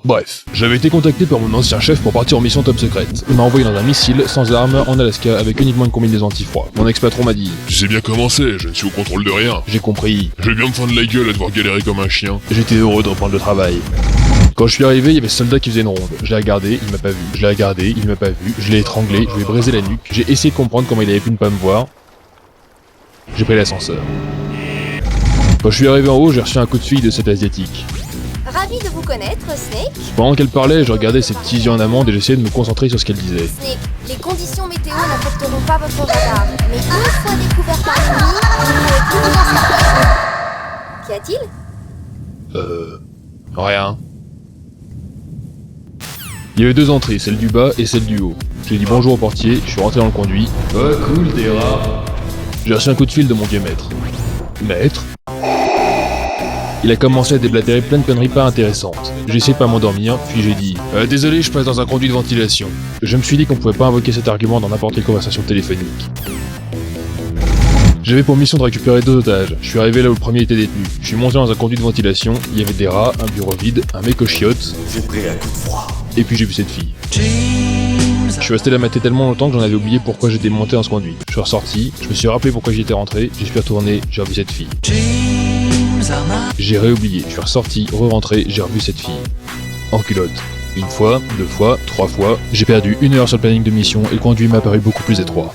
Bref, j'avais été contacté par mon ancien chef pour partir en mission top secrète. Il m'a envoyé dans un missile, sans armes, en Alaska, avec uniquement une combinaison anti-froid. Mon ex-patron m'a dit: Tu sais bien comment c'est, je ne suis au contrôle de rien. j'ai compris. Je vais bien me fendre la gueule à devoir galérer comme un chien. J'étais heureux de reprendre le travail. Quand je suis arrivé, il y avait ce soldat qui faisait une ronde. Je l'ai regardé, il m'a pas vu. Je l'ai regardé, il m'a pas vu. Je l'ai étranglé, je lui ai brisé la nuque. J'ai essayé de comprendre comment il avait pu ne pas me voir. J'ai pris l'ascenseur. Quand je suis arrivé en haut, j'ai reçu un coup de fil de cette asiatique. Ravi de vous connaître, Snake. Pendant qu'elle parlait, je regardais ses petits yeux en amande et j'essayais de me concentrer sur ce qu'elle disait. Snake, les conditions météo n'affecteront pas votre radar. Mais une fois découvert par l'ennemi, vous ne pourrez plus vous en sortir. Qu'y a-t-il? Rien. Il y avait deux entrées, celle du bas et celle du haut. J'ai dit bonjour au portier, je suis rentré dans le conduit. Oh cool, des rats. J'ai reçu un coup de fil de mon vieux maître. Maître? Il a commencé à déblatérer plein de conneries pas intéressantes. J'ai essayé de pas m'endormir, puis j'ai dit désolé, je passe dans un conduit de ventilation. Je me suis dit qu'on pouvait pas invoquer cet argument dans n'importe quelle conversation téléphonique. J'avais pour mission de récupérer 2 otages. Je suis arrivé là où le premier était détenu. Je suis monté dans un conduit de ventilation, il y avait des rats, un bureau vide, un mec aux chiottes. J'ai pris un coup de froid. Et puis j'ai vu cette fille. Je suis resté là mater tellement longtemps que j'en avais oublié pourquoi j'étais monté dans ce conduit. Je suis ressorti, je me suis rappelé pourquoi j'y étais rentré, j'y suis retourné, j'ai revu cette fille. J'ai réoublié, je suis ressorti, re-rentré, j'ai revu cette fille. En culotte. Une fois, 2 fois, 3 fois, j'ai perdu 1 heure sur le planning de mission et le conduit m'a paru beaucoup plus étroit.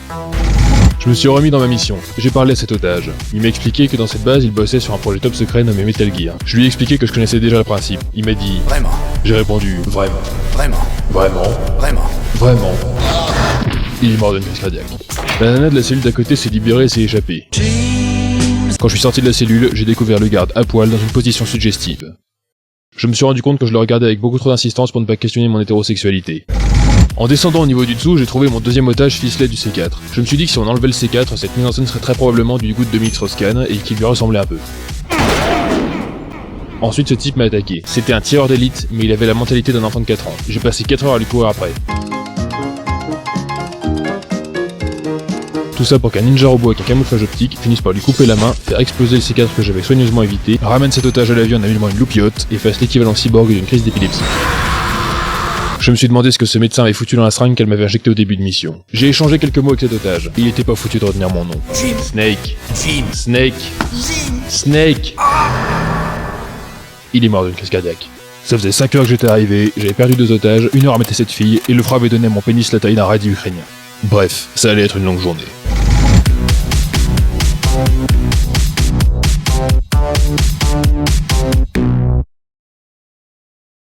Je me suis remis dans ma mission. J'ai parlé à cet otage. Il m'a expliqué que dans cette base, il bossait sur un projet top secret nommé Metal Gear. Je lui ai expliqué que je connaissais déjà le principe. Il m'a dit: Vraiment, j'ai répondu: vraiment, vraiment, vraiment, vraiment. vraiment. Il est mort d'une crise cardiaque. La nana de la cellule d'à côté s'est libérée et s'est échappée. Quand je suis sorti de la cellule, j'ai découvert le garde à poil dans une position suggestive. Je me suis rendu compte que je le regardais avec beaucoup trop d'insistance pour ne pas questionner mon hétérosexualité. En descendant au niveau du dessous, j'ai trouvé mon deuxième otage ficelé du C4. Je me suis dit que si on enlevait le C4, cette mise en scène serait très probablement du goût de Dominique Strauss-Kahn et qu'il lui ressemblait un peu. Ensuite, ce type m'a attaqué. C'était un tireur d'élite, mais il avait la mentalité d'un enfant de 4 ans. J'ai passé 4 heures à lui courir après. Tout ça pour qu'un ninja robot avec un camouflage optique finisse par lui couper la main, faire exploser le C4 que j'avais soigneusement évité, ramène cet otage à la vie en allumant une loupiote et fasse l'équivalent cyborg d'une crise d'épilepsie. Je me suis demandé ce que ce médecin avait foutu dans la seringue qu'elle m'avait injectée au début de mission. J'ai échangé quelques mots avec cet otage. Il était pas foutu de retenir mon nom. Snake. Snake. Snake. Il est mort d'une crise cardiaque. Ça faisait 5 heures que j'étais arrivé, j'avais perdu 2 otages, 1 heure à mater cette fille, et le froid avait donné à mon pénis la taille d'un radis ukrainien. Bref, ça allait être une longue journée.